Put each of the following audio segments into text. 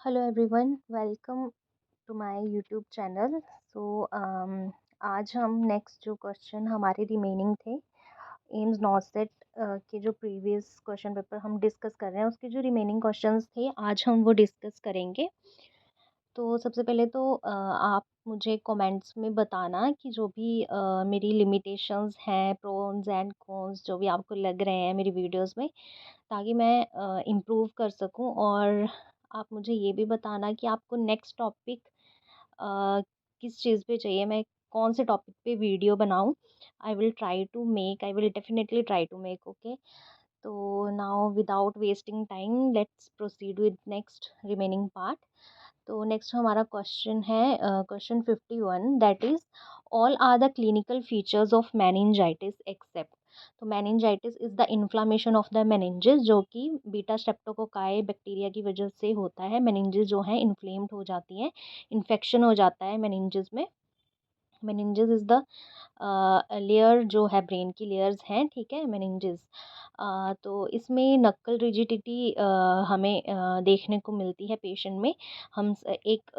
Hello everyone, welcome to my YouTube channel. So आज हम next जो क्वेश्चन हमारे रिमेनिंग थे एम्स नॉसेट के जो प्रीवियस क्वेश्चन पेपर हम डिस्कस कर रहे हैं उसके जो रिमेनिंग क्वेश्चंस थे आज हम वो डिस्कस करेंगे। तो सबसे पहले तो आप मुझे कमेंट्स में बताना कि जो भी मेरी लिमिटेशंस हैं, प्रोन्स एंड कॉन्स जो भी आपको लग रहे हैं मेरी वीडियोस में, ताकि मैं इम्प्रूव कर सकूं। और आप मुझे ये भी बताना कि आपको नेक्स्ट टॉपिक किस चीज़ पे चाहिए, मैं कौन से टॉपिक पे वीडियो बनाऊं। I will definitely try to make. Okay, तो now without wasting time let's proceed with next remaining part. तो नेक्स्ट हमारा क्वेश्चन है question 51, that is all are the clinical features of meningitis except. तो meningitis is the inflammation of the meninges, जो कि beta streptococci bacteria की वजह से होता है। मेनिंजेस जो है इन्फ्लेम्ड हो जाती हैं, इन्फेक्शन हो जाता है मेनिंजेस में। मेनिंजेस इज द लेयर जो है, ब्रेन की लेयर्स हैं, ठीक है, मेनिंजेस। तो इसमें नक्कल रिजिडिटी हमें देखने को मिलती है पेशेंट में। एक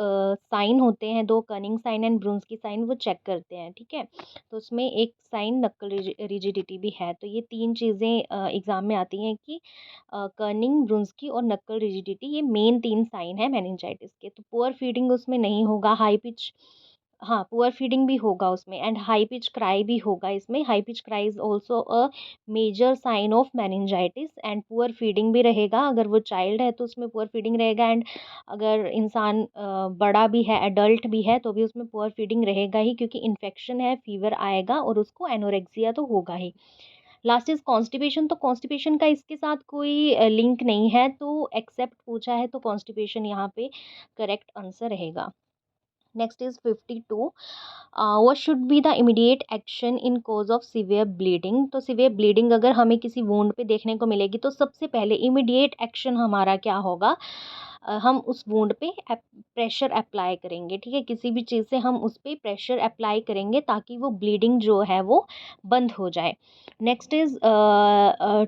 साइन होते हैं, दो, कर्निंग साइन एंड ब्रुन्सकी साइन, वो चेक करते हैं, ठीक है। तो उसमें एक साइन नक्कल रिजिडिटी भी है। तो ये तीन चीज़ें एग्ज़ाम में आती हैं कि कर्निंग, ब्रुन्सकी और नक्कल रिजिडिटी, ये मेन तीन साइन है मेनिंजाइटिस के। तो पुअर फीडिंग उसमें नहीं होगा, हाई पिच, हाँ, पुअर फीडिंग भी होगा उसमें, एंड हाई पिच क्राई भी होगा इसमें। High pitch cry is also a major sign of meningitis. And poor feeding भी रहेगा, अगर वो चाइल्ड है तो उसमें पुअर फीडिंग रहेगा। एंड अगर इंसान बड़ा भी है, एडल्ट भी है, तो भी उसमें पुअर फीडिंग रहेगा ही, क्योंकि इन्फेक्शन है, फीवर आएगा और उसको एनोरेक्सिया तो होगा ही। Last is constipation. तो कॉन्स्टिपेशन का इसके साथ कोई लिंक नहीं है, तो एक्सेप्ट पूछा है तो कॉन्स्टिपेशन यहाँ पे करेक्ट आंसर रहेगा। Next is 52, what should be the immediate action in case of severe bleeding. तो सीवियर ब्लीडिंग अगर हमें किसी वुंड पे देखने को मिलेगी तो सबसे पहले इमीडिएट एक्शन हमारा क्या होगा, हम उस वुंड पे प्रेशर अप्लाई करेंगे, ठीक है। किसी भी चीज़ से हम उस पर प्रेशर अप्लाई करेंगे ताकि वो ब्लीडिंग जो है वो बंद हो जाए। नेक्स्ट इज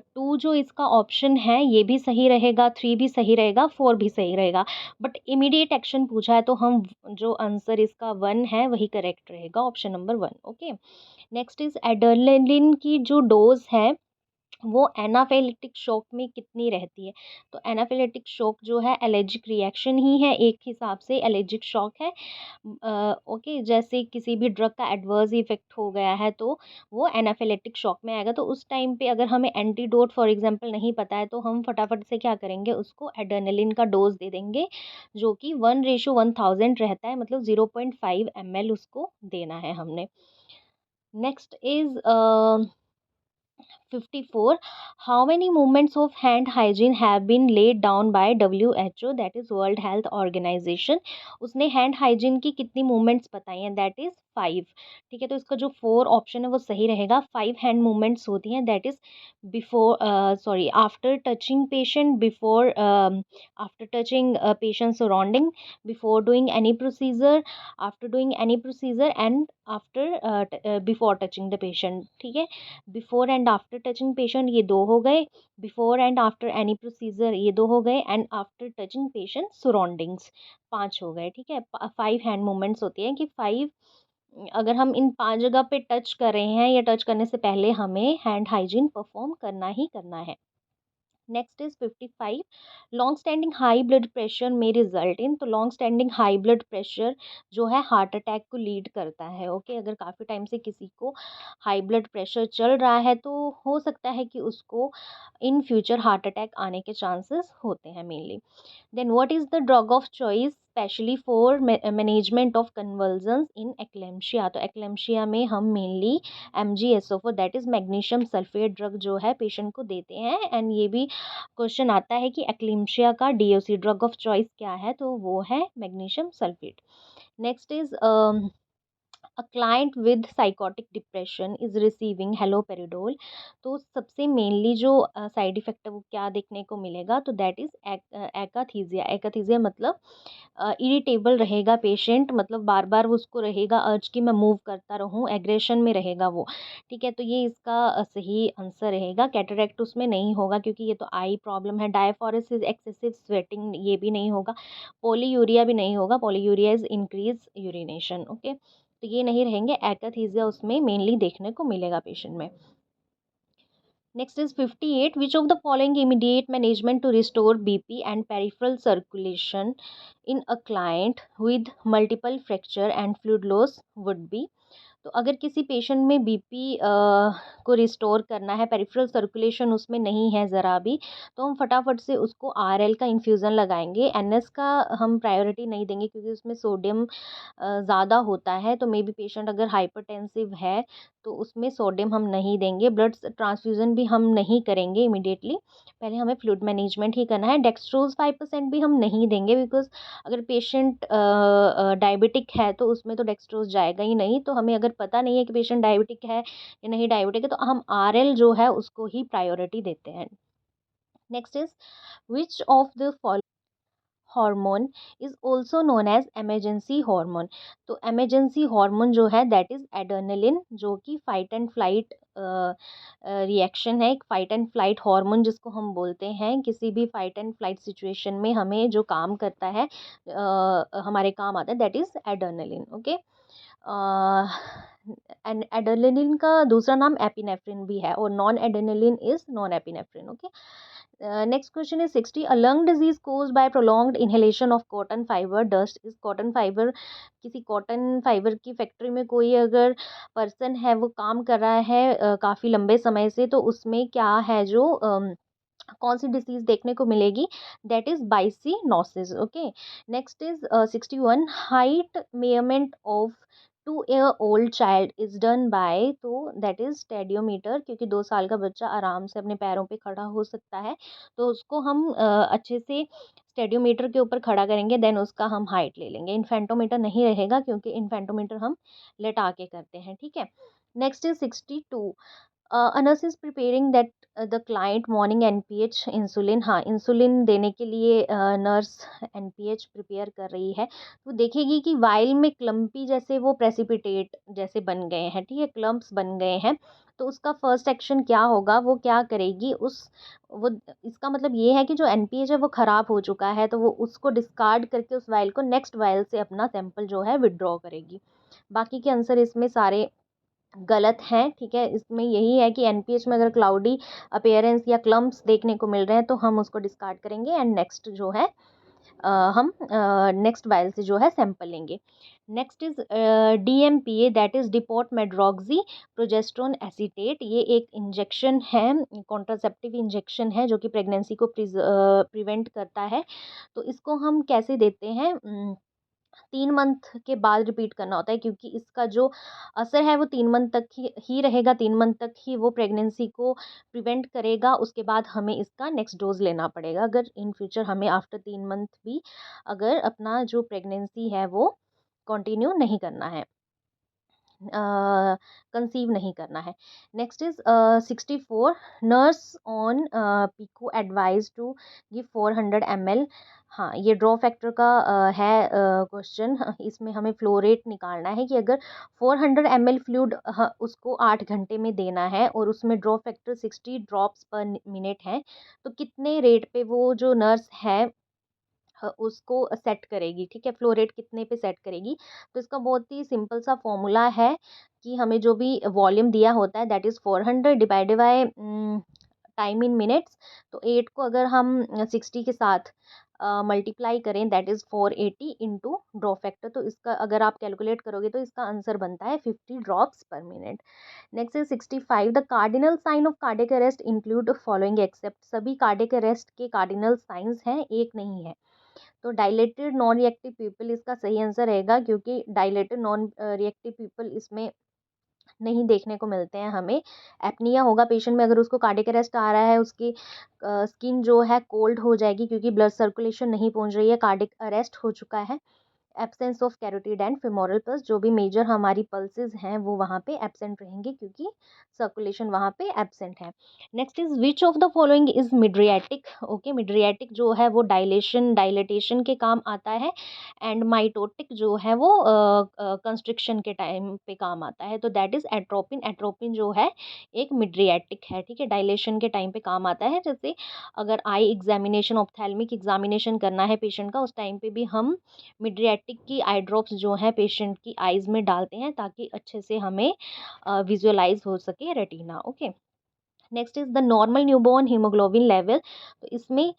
2 जो इसका ऑप्शन है ये भी सही रहेगा, 3 भी सही रहेगा, 4 भी सही रहेगा। बट इमीडिएट एक्शन पूछा है तो हम जो आंसर इसका 1 है वही करेक्ट रहेगा, option number 1। Okay, next is adrenaline की जो डोज है वो एनाफिलेक्टिक शॉक में कितनी रहती है। तो एनाफिलेक्टिक शॉक जो है एलर्जिक रिएक्शन ही है, एक हिसाब से एलर्जिक शॉक है। ओके, जैसे किसी भी ड्रग का एडवर्स इफेक्ट हो गया है तो वो एनाफिलेक्टिक शॉक में आएगा। तो उस टाइम पे अगर हमें एंटीडोट फॉर एग्जांपल नहीं पता है तो हम फटाफट से क्या करेंगे, उसको एड्रेनलिन का डोज दे देंगे, जो कि 1:1000 रहता है, मतलब 0.5 ml उसको देना है हमने। Next is 54, how many movements of hand hygiene have been laid down by WHO, that is World Health Organization. उसने हैंड हाइजीन की कितनी मूवमेंट्स बताई हैं, दैट इज 5, ठीक है। तो इसका जो 4 ऑप्शन है वो सही रहेगा। 5 हैंड मूवमेंट्स होती हैं, that is before, sorry, after touching patient, before, after touching patient surrounding, before doing any procedure, after doing any procedure, and after, before touching the patient, ठीक है। Before and after touching patient ये 2 हो गए, before and after any procedure ये 2 हो गए, and after touching patient surroundings 5 हो गए, ठीक है। 5 हैंड मूवमेंट्स होती हैं कि 5, अगर हम इन 5 जगह पे टच कर रहे हैं या टच करने से पहले हमें हैंड हाइजीन परफॉर्म करना ही करना है। Next is 55, long standing high blood pressure में रिजल्ट इन। तो long standing high blood pressure जो है हार्ट अटैक को लीड करता है। ओके, अगर काफ़ी टाइम से किसी को हाई ब्लड प्रेशर चल रहा है तो हो सकता है कि उसको इन फ्यूचर हार्ट अटैक आने के चांसेस होते हैं mainly. Then what is the drug of choice specially for management of convulsions in eclampsia। तो eclampsia में हम mainly MgSO4, that is magnesium sulfate drug जो है पेशेंट को देते हैं। एंड ये भी क्वेश्चन आता है कि eclampsia का DOC ड्रग ऑफ चॉइस क्या है, तो वो है magnesium sulphate. Next is a client with psychotic depression is receiving haloperidol, तो सबसे मेनली जो साइड इफ़ेक्ट है वो क्या देखने को मिलेगा, तो दैट इज़ एकाथीज़िया। एकाथीज़िया मतलब इरिटेबल रहेगा पेशेंट, मतलब बार-बार वो उसको रहेगा अर्ज कि मैं मूव करता रहूँ, एग्रेशन में रहेगा वो, ठीक है? तो ये इसका सही आंसर रहेगा। कैटरैक्ट उसमें नहीं होगा क्योंकि ये तो आई प्रॉब्लम है। डायफोरेसिस, एक्सेसिव स्वेटिंग, ये भी नहीं होगा। पॉलीयूरिया भी नहीं होगा। Polyuria is increase urination, okay? तो ये नहीं रहेंगे। एकथीसिया उसमें मेनली देखने को मिलेगा पेशेंट में। Next is 58, which of the following immediate management to restore BP and peripheral circulation in a client with multiple fracture and fluid loss would be. तो अगर किसी पेशेंट में बीपी को रिस्टोर करना है, पेरिफेरल सर्कुलेशन उसमें नहीं है ज़रा भी, तो हम फटाफट से उसको आरएल का इन्फ्यूज़न लगाएंगे। एनएस का हम प्रायोरिटी नहीं देंगे क्योंकि उसमें सोडियम ज़्यादा होता है, तो मे बी पेशेंट अगर हाइपरटेंसिव है तो उसमें सोडियम हम नहीं देंगे। ब्लड ट्रांसफ्यूज़न भी हम नहीं करेंगे इमीडिएटली, पहले हमें फ्लूइड मैनेजमेंट ही करना है। डेक्सट्रोज़ 5% भी हम नहीं देंगे बिकॉज़ अगर पेशेंट डायबिटिक है तो उसमें तो डेक्सट्रोज़ जाएगा ही नहीं। तो हमें अगर पता नहीं है कि पेशेंट डायबिटिक है या नहीं डायबिटिक है, तो हम आरएल जो है उसको ही प्रायोरिटी देते हैं। Next is which of the follow hormone is also known as emergency hormone. तो एमरजेंसी हार्मोन जो है दैट इज़ एड्रेनलिन, जो कि फाइट एंड फ्लाइट रिएक्शन है, एक फाइट एंड फ्लाइट हार्मोन जिसको हम बोलते हैं। किसी भी फाइट एंड फ्लाइट सिचुएशन में हमें जो काम करता है, हमारे काम आता है, that is adrenaline, okay? And adrenaline का दूसरा नाम एपिनेफ्रिन भी है, और non adrenaline is non epinephrine, okay? Next question is 60, a lung disease caused by prolonged inhalation of cotton fibre dust is. Cotton fibre, किसी कॉटन फाइबर की factory में कोई अगर पर्सन है वो काम कर रहा है काफ़ी लंबे समय से, तो उसमें क्या है जो कौन सी डिसीज देखने को मिलेगी, that is byssinosis, okay? Next is 61, height measurement of 2 year old child is done by, तो दैट इज स्टेडियोमीटर, क्योंकि 2 साल का बच्चा आराम से अपने पैरों पे खड़ा हो सकता है, तो उसको हम अच्छे से स्टेडियोमीटर के ऊपर खड़ा करेंगे, देन उसका हम हाइट ले लेंगे। इन्फेंटोमीटर नहीं रहेगा क्योंकि इन्फेंटोमीटर हम लेटा के करते हैं, ठीक है? Next is 62, a nurse is preparing that the client morning NPH insulin, हाँ इंसुलिन देने के लिए नर्स NPH प्रिपेयर कर रही है। तो देखेगी कि वाइल में क्लम्पी जैसे वो प्रेसिपिटेट जैसे बन गए हैं, ठीक है, क्लम्प्स बन गए हैं, तो उसका फर्स्ट एक्शन क्या होगा, वो क्या करेगी, उस वो इसका मतलब ये है कि जो NPH है वो ख़राब हो चुका है, तो वो उसको डिस्कार्ड करके उस वाइल को नेक्स्ट वाइल से अपना सैंपल जो है विदड्रॉ करेगी। बाकी के आंसर इसमें सारे गलत हैं, ठीक है? इसमें यही है कि एनपीएच में अगर क्लाउडी अपीयरेंस या क्लम्प्स देखने को मिल रहे हैं तो हम उसको डिस्कार्ड करेंगे, एंड नेक्स्ट जो है हम नेक्स्ट वाइल से जो है सैंपल लेंगे। Next is DMPA, that is depot medroxy progesterone acetate. ये एक इंजेक्शन है, कॉन्ट्रासेप्टिव इंजेक्शन है जो कि प्रेगनेंसी को प्रिवेंट करता है। तो इसको हम कैसे देते हैं, 3 मंथ के बाद रिपीट करना होता है, क्योंकि इसका जो असर है वो 3 मंथ तक ही रहेगा। 3 मंथ तक ही वो प्रेगनेंसी को प्रिवेंट करेगा। उसके बाद हमें इसका नेक्स्ट डोज लेना पड़ेगा, अगर इन फ्यूचर हमें आफ्टर 3 मंथ भी अगर अपना जो प्रेगनेंसी है वो कंटिन्यू नहीं करना है, कंसीव नहीं करना है। Next is 64, nurse on pico advise to give 400 ml। हाँ, ये ड्रॉ फैक्टर का है क्वेश्चन। इसमें हमें फ्लो रेट निकालना है कि अगर 400 ml फ्लूइड उसको 8 घंटे में देना है और उसमें draw factor 60 drops per minute है, तो कितने रेट पे वो जो नर्स है उसको सेट करेगी, ठीक है? फ्लो रेट कितने पे सेट करेगी? तो इसका बहुत ही सिंपल सा फॉर्मूला है कि हमें जो भी वॉल्यूम दिया होता है that is 400 divided by time in minutes. तो 8 को अगर हम 60 के साथ मल्टीप्लाई करें that is 480 into draw factor, तो इसका अगर आप कैलकुलेट करोगे तो इसका आंसर बनता है 50 drops per minute. Next is 65, the cardinal sign of cardiac arrest include following except. सभी कार्डियक अरेस्ट के कार्डिनल साइंस हैं, एक नहीं है। तो डायलेटेड नॉन रिएक्टिव पीपल इसका सही आंसर रहेगा, क्योंकि डायलेटेड नॉन रिएक्टिव पीपल इसमें नहीं देखने को मिलते हैं हमें। एपनिया होगा पेशेंट में, अगर उसको कार्डियक अरेस्ट आ रहा है, उसकी स्किन जो है कोल्ड हो जाएगी क्योंकि ब्लड सर्कुलेशन नहीं पहुंच रही है, कार्डियक अरेस्ट हो चुका है। Absence of carotid and femoral pulse, जो भी मेजर हमारी पल्सेस हैं वो वहाँ पे एब्सेंट रहेंगे क्योंकि सर्कुलेशन वहाँ पे एब्सेंट है। Next is which of the following is mydriatic. Okay, mydriatic जो है वो डायलेटेशन के काम आता है, एंड माइटोटिक जो है वो कंस्ट्रिक्शन के टाइम पे काम आता है। तो दैट इज एट्रोपिन। एट्रोपिन जो है एक मिड्रियाटिक है, ठीक है, डायलेशन के टाइम पे काम आता है। जैसे अगर आई एग्जामिनेशन, ऑप्थेल्मिक एग्जामिनेशन करना है पेशेंट का, उस टाइम पे भी हम मिड्रियाटिक की आई ड्रॉप्स जो है पेशेंट की आईज में डालते हैं ताकि अच्छे से हमें विजुअलाइज हो सके retina. Okay, next is the normal newborn haemoglobin level. तो इसमें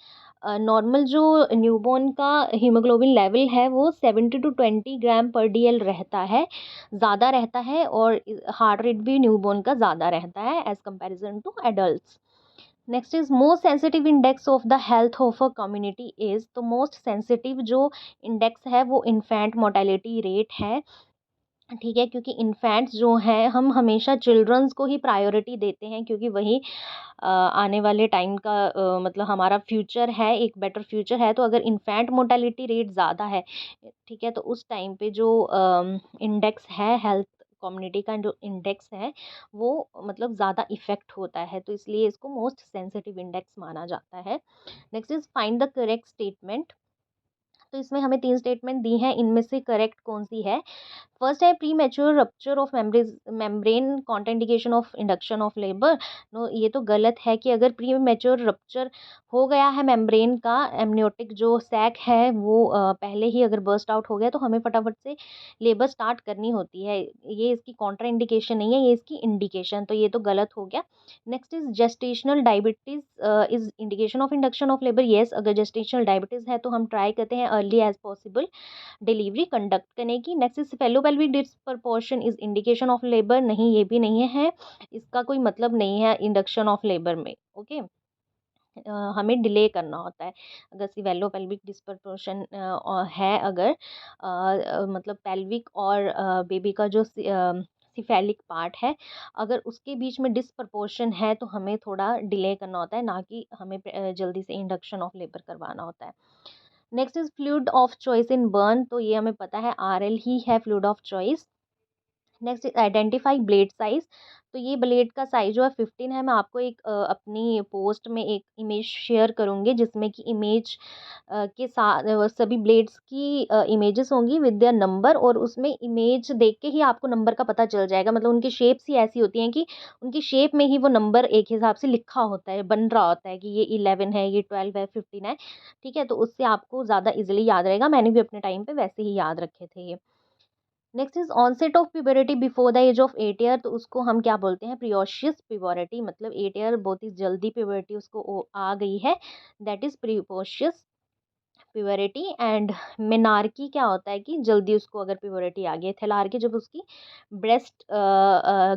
नॉर्मल जो न्यूबॉर्न का हीमोग्लोबिन लेवल है वो 70 to 20 ग्राम/dl रहता है, ज़्यादा रहता है, और हार्ट रेट भी न्यूबॉर्न का ज़्यादा रहता है as comparison to adults. Next is most sensitive index of the health of a community is. तो मोस्ट सेंसिटिव जो इंडेक्स है वो इन्फेंट मोर्टेलिटी रेट है, ठीक है, क्योंकि इन्फेंट्स जो हैं हम हमेशा चिल्ड्रंस को ही प्रायोरिटी देते हैं क्योंकि वही आने वाले टाइम का मतलब हमारा फ्यूचर है, एक बेटर फ्यूचर है। तो अगर इन्फेंट मोर्टेलिटी रेट ज़्यादा है, ठीक है, तो उस टाइम पे जो इंडेक्स है हेल्थ कम्युनिटी का, जो इंडेक्स है वो मतलब ज़्यादा इफ़ेक्ट होता है, तो इसलिए इसको मोस्ट सेंसिटिव इंडेक्स माना जाता है। Next is find the correct statement. तो इसमें हमें 3 स्टेटमेंट दी हैं, इनमें से करेक्ट कौन सी है। फर्स्ट है premature rupture of membrane contraindication of induction of labour. No, ये तो गलत है कि अगर प्री मैच्योर रप्चर हो गया है मेम्ब्रेन का, एमनियोटिक जो सैक है वो पहले ही अगर बर्स्ट आउट हो गया तो हमें फटाफट से लेबर स्टार्ट करनी होती है। ये इसकी कॉन्ट्रा इंडिकेशन नहीं है, ये इसकी इंडिकेशन, तो ये तो गलत हो गया। Next is gestational diabetes is indication of induction of labour. Yes, अगर जेस्टेशनल डायबिटीज है तो हम ट्राई करते हैं early as possible delivery conduct करने की। Next is fetopelvic disproportion is indication of labour. नहीं, ये भी नहीं है, इसका कोई मतलब नहीं है इंडक्शन ऑफ लेबर में। ओके, हमें डिले करना होता है अगर सिवेलोपेल्विक डिस्प्रपोर्शन है, अगर मतलब पेल्विक और बेबी का जो सिफेलिक पार्ट है, अगर उसके बीच में डिस्प्रपोर्शन है तो हमें थोड़ा डिले करना होता है, ना कि हमें जल्दी से इंडक्शन ऑफ लेबर करवाना होता है। Next is fluid of choice in burn. तो ये हमें पता है आरएल ही है fluid of choice. Next is identify blade size. तो ये ब्लेड का साइज जो है 15 है। मैं आपको एक अपनी पोस्ट में एक इमेज शेयर करूँगी जिसमें कि इमेज के साथ सभी ब्लेड्स की इमेजेस होंगी विद देयर नंबर, और उसमें इमेज देख के ही आपको नंबर का पता चल जाएगा। मतलब उनकी शेप्स ही ऐसी होती हैं कि उनकी शेप में ही वो नंबर एक हिसाब से लिखा होता है, बन रहा होता है कि ये 11 है, ये 12 है, 15 है, ठीक है, तो उससे आपको ज़्यादा इजीली याद रहेगा। मैंने भी अपने टाइम पे वैसे ही याद रखे थे ये। Next is onset of puberty before the age of 8 year. तो उसको हम क्या बोलते हैं, प्रियोशियस प्यूबरिटी, मतलब 8 ईयर बहुत ही जल्दी प्यूबरिटी उसको आ गई है, दैट इज प्रिपोशियस प्यूबरिटी। एंड मेनार्की क्या होता है कि जल्दी उसको अगर प्यूबरिटी आ गई है। थैलार्की जब उसकी ब्रेस्ट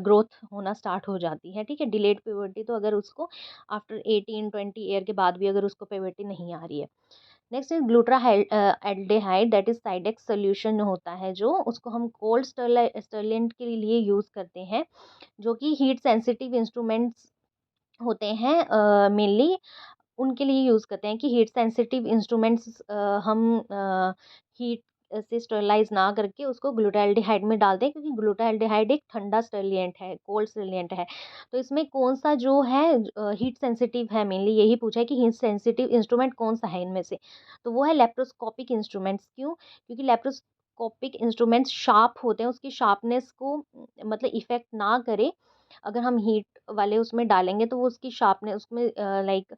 ग्रोथ होना स्टार्ट हो जाती है, ठीक है। डिलेड प्यूबरिटी तो अगर उसको आफ्टर 18-20 ईयर के बाद भी अगर उसको प्यूबरिटी नहीं आ रही है। Next is glutaraldehyde that is Cidex solution होता है, जो उसको हम कोल्ड स्टरलेंट के लिए यूज़ करते हैं, जो कि हीट सेंसिटिव इंस्ट्रूमेंट्स होते हैं मेनली उनके लिए यूज़ करते हैं कि हीट सेंसिटिव इंस्ट्रूमेंट्स हम हीट से स्टरलाइज ना करके उसको ग्लूटाल्डिहाइड में डालते हैं, क्योंकि ग्लूटाल्डिहाइड एक ठंडा स्टरलिएंट है, कोल्ड स्टरलिएंट है। तो इसमें कौन सा जो है हीट सेंसिटिव है, मेनली यही पूछा है कि हीट सेंसिटिव इंस्ट्रूमेंट कौन सा है इनमें से। तो वो है लेप्रोस्कोपिक इंस्ट्रूमेंट्स। क्यों? क्योंकि लेप्रोस्कोपिक इंस्ट्रूमेंट्स शार्प होते हैं, उसकी शार्पनेस को मतलब इफेक्ट ना करे। अगर हम हीट वाले उसमें डालेंगे तो वो उसकी शार्पनेस उसमें लाइक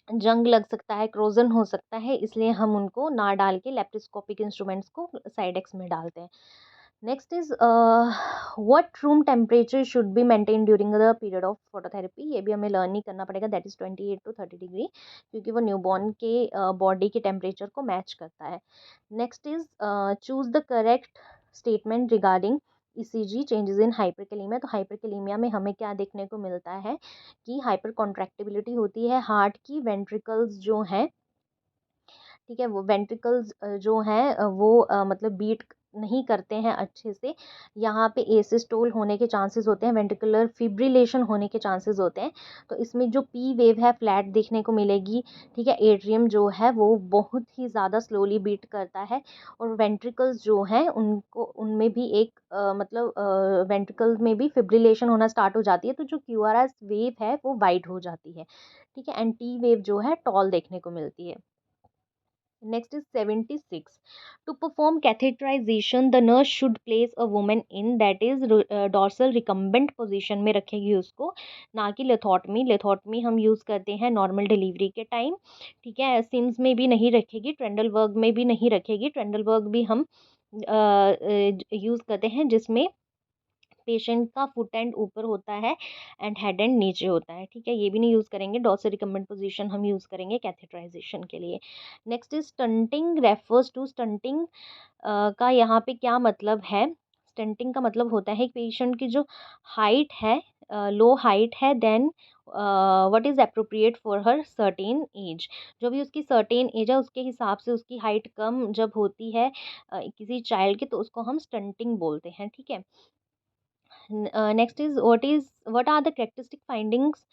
जंग लग सकता है, क्रोजन हो सकता है, इसलिए हम उनको ना डाल के लेप्रोस्कोपिक इंस्ट्रूमेंट्स को साइडेक्स में डालते हैं। Next is what room temperature should be maintain during the period of phototherapy. ये भी हमें लर्न नहीं करना पड़ेगा, दैट इज 28 to 30 डिग्री, क्योंकि वो न्यूबॉर्न के बॉडी के टेम्परेचर को मैच करता है। Next is choose the correct statement regarding ECG changes in hyperkalaemia. तो हाइपरकैलेमिया में हमें क्या देखने को मिलता है कि हाइपर कॉन्ट्रैक्टिबिलिटी होती है हार्ट की, वेंट्रिकल्स जो हैं, ठीक है, वो वेंट्रिकल्स जो हैं वो मतलब बीट नहीं करते हैं अच्छे से, यहाँ पे एसिस्टोल होने के चांसेस होते हैं, वेंट्रिकुलर फिब्रिलेशन होने के चांसेस होते हैं। तो इसमें जो पी वेव है फ्लैट देखने को मिलेगी, ठीक है। एट्रियम जो है वो बहुत ही ज़्यादा स्लोली बीट करता है, और वेंट्रिकल्स जो हैं उनको उनमें भी एक मतलब वेंट्रिकल्स में भी फिब्रिलेशन होना स्टार्ट हो जाती है। तो जो क्यू आर एस वेव है वो वाइड हो जाती है, ठीक है। एंड टी वेव जो है टॉल देखने को मिलती है। Next is 76. To perform catheterization, the nurse should place a woman in, that is dorsal recumbent position में रखेगी उसको, ना कि लेथोटमी। लेथोटमी हम यूज़ करते हैं नॉर्मल डिलीवरी के टाइम, ठीक है। सिम्स में भी नहीं रखेगी, ट्रेंडलबर्ग में भी नहीं रखेगी। ट्रेंडलबर्ग भी हम यूज़ करते हैं जिसमें पेशेंट का फुट एंड ऊपर होता है एंड हेड एंड नीचे होता है, ठीक है। ये भी नहीं यूज़ करेंगे। डॉर्सल रिकम्बेंट पोजीशन हम यूज़ करेंगे कैथेटराइजेशन के लिए। Next is stunting, refers to stunting का यहाँ पे क्या मतलब है। स्टंटिंग का मतलब होता है पेशेंट की जो हाइट है, लो हाइट है, then what is appropriate for her certain age. जो भी उसकी सर्टेन एज है उसके हिसाब से उसकी हाइट कम जब होती है किसी चाइल्ड की, तो उसको हम स्टंटिंग बोलते हैं, ठीक है। Next is what are the characteristic findings.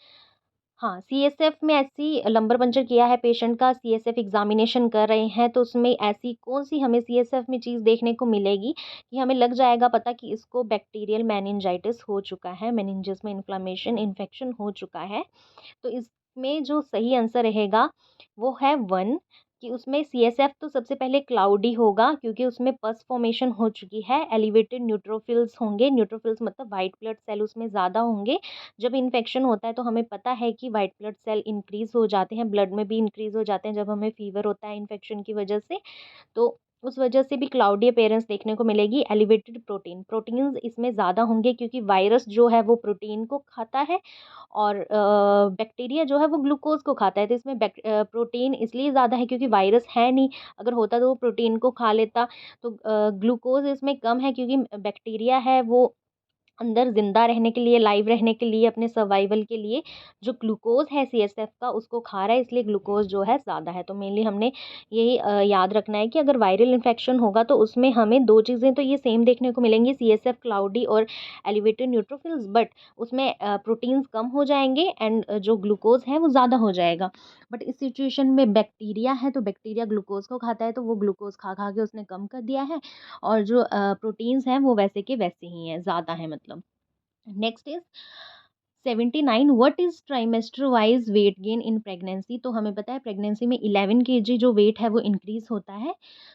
हाँ, सीएसएफ में ऐसी लंबर पंचर किया है पेशेंट का, सीएसएफ एग्जामिनेशन कर रहे हैं, तो उसमें ऐसी कौन सी हमें सीएसएफ में चीज़ देखने को मिलेगी कि हमें लग जाएगा पता कि इसको बैक्टीरियल मेनिंजाइटिस हो चुका है, मेनिंजेस में इन्फ्लामेशन इन्फेक्शन हो चुका है। तो इसमें जो सही आंसर रहेगा वो है 1, कि उसमें सीएसएफ तो सबसे पहले क्लाउडी होगा क्योंकि उसमें पस फॉर्मेशन हो चुकी है। एलिवेटेड न्यूट्रोफिल्स होंगे, न्यूट्रोफिल्स मतलब वाइट ब्लड सेल उसमें ज़्यादा होंगे। जब इन्फेक्शन होता है तो हमें पता है कि वाइट ब्लड सेल इंक्रीज़ हो जाते हैं, ब्लड में भी इंक्रीज़ हो जाते हैं जब हमें फीवर होता है इन्फेक्शन की वजह से। तो उस वजह से भी क्लाउडी अपीयरेंस देखने को मिलेगी। एलिवेटेड प्रोटीन, प्रोटीन्स इसमें ज़्यादा होंगे क्योंकि वायरस जो है वो प्रोटीन को खाता है, और बैक्टीरिया जो है वो ग्लूकोज को खाता है। तो इसमें प्रोटीन इसलिए ज़्यादा है क्योंकि वायरस है नहीं, अगर होता तो वो प्रोटीन को खा लेता। तो ग्लूकोज इसमें कम है क्योंकि बैक्टीरिया है वो अंदर ज़िंदा रहने के लिए, लाइव रहने के लिए, अपने सर्वाइवल के लिए जो ग्लूकोज़ है सीएसएफ का उसको खा रहा है, इसलिए ग्लूकोज़ जो है ज़्यादा है। तो मेनली हमने यही याद रखना है कि अगर वायरल इन्फेक्शन होगा तो उसमें हमें 2 चीज़ें तो ये सेम देखने को मिलेंगी, सीएसएफ क्लाउडी और एलिवेटेड न्यूट्रोफिल्स, बट उसमें प्रोटीन्स कम हो जाएँगे एंड जो ग्लूकोज़ है वो ज़्यादा हो जाएगा। बट इस सिचुएशन में बैक्टीरिया है तो बैक्टीरिया ग्लूकोज़ को खाता है, तो वो ग्लूकोज़ खा-खा के उसने कम कर दिया है, और जो प्रोटीन्स हैं वो वैसे के वैसे ही हैं, ज़्यादा हैं मतलब। Next is 79, what is trimester wise weight gain in pregnancy. तो हमें पता है प्रेगनेंसी में 11 kg जो वेट है वो इंक्रीज होता है।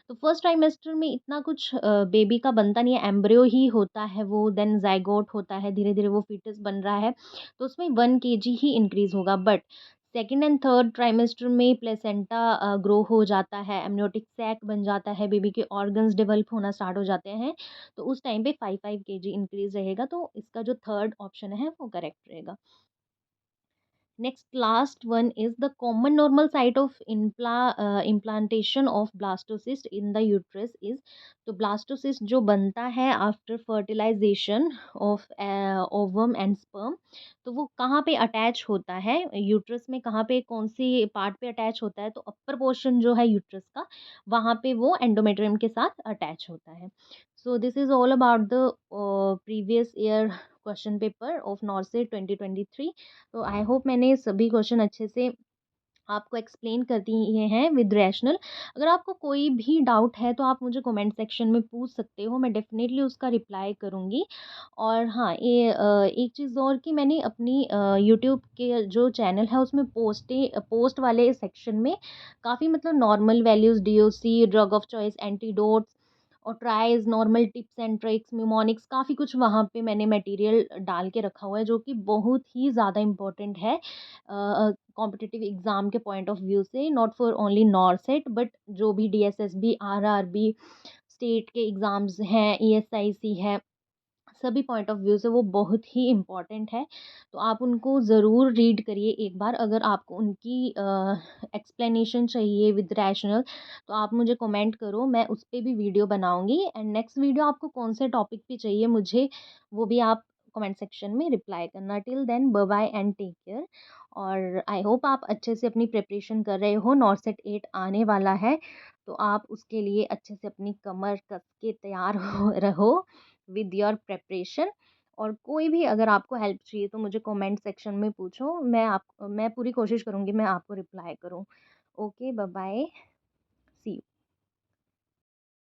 तो फर्स्ट ट्राइमेस्टर में इतना कुछ बेबी का बनता नहीं है, एम्ब्रियो ही होता है वो, देन जाइगोट होता है, धीरे धीरे वो फीटस बन रहा है, तो उसमें 1 kg ही इंक्रीज होगा। But second and third trimester में प्लेसेंटा ग्रो हो जाता है, एमनियोटिक सैक बन जाता है, बेबी के ऑर्गन्स डेवलप होना स्टार्ट हो जाते हैं, तो उस टाइम पे 5 kg इंक्रीज रहेगा। तो इसका जो थर्ड ऑप्शन है वो करेक्ट रहेगा। Next last one is the common normal site of implantation of blastocyst in the uterus is. तो ब्लास्टोसिस्ट जो बनता है after fertilisation of ovum and sperm, तो वो कहाँ पे अटैच होता है यूट्रस में, कहाँ पे कौन सी पार्ट पे अटैच होता है, तो अपर पोर्शन जो है यूट्रस का वहाँ पे वो एंडोमेट्रियम के साथ अटैच होता है। So this is all about the previous year question paper of NORCET 2023। तो आई होप मैंने सभी क्वेश्चन अच्छे से आपको एक्सप्लेन कर दिए हैं विद रैशनल। अगर आपको कोई भी डाउट है तो आप मुझे कमेंट सेक्शन में पूछ सकते हो, मैं डेफिनेटली उसका रिप्लाई करूँगी। और हाँ, ये एक चीज़ और कि मैंने अपनी यूट्यूब के जो चैनल है उसमें पोस्ट वाले सेक्शन में काफ़ी मतलब normal values, DOC, drug of choice, antidotes और triage, normal tips and tricks, mnemonics, काफ़ी कुछ वहाँ पे मैंने मटेरियल डाल के रखा हुआ है जो कि बहुत ही ज़्यादा इम्पोर्टेंट है कॉम्पिटिटिव एग्ज़ाम के पॉइंट ऑफ व्यू से, not for only NORCET but जो भी डीएसएसबी, आरआरबी, स्टेट के एग्ज़ाम्स हैं, ईएसआईसी है, सभी पॉइंट ऑफ व्यू से वो बहुत ही इम्पॉर्टेंट है। तो आप उनको ज़रूर रीड करिए एक बार। अगर आपको उनकी एक्सप्लेनेशन चाहिए विद रैशनल तो आप मुझे कमेंट करो, मैं उस पे भी वीडियो बनाऊंगी। एंड नेक्स्ट वीडियो आपको कौन से टॉपिक पे चाहिए मुझे, वो भी आप कमेंट सेक्शन में रिप्लाई करना। Till then bye bye and take care. और आई होप आप अच्छे से अपनी प्रिपरेशन कर रहे हो, नॉर्सेट 8 आने वाला है। तो आप उसके लिए अच्छे से अपनी कमर कस के तैयार हो रहो विद योर प्रिपरेशन। और कोई भी अगर आपको हेल्प चाहिए तो मुझे कमेंट सेक्शन में पूछो, मैं पूरी कोशिश करूँगी मैं आपको रिप्लाई करूँ। Okay, bye bye, see you.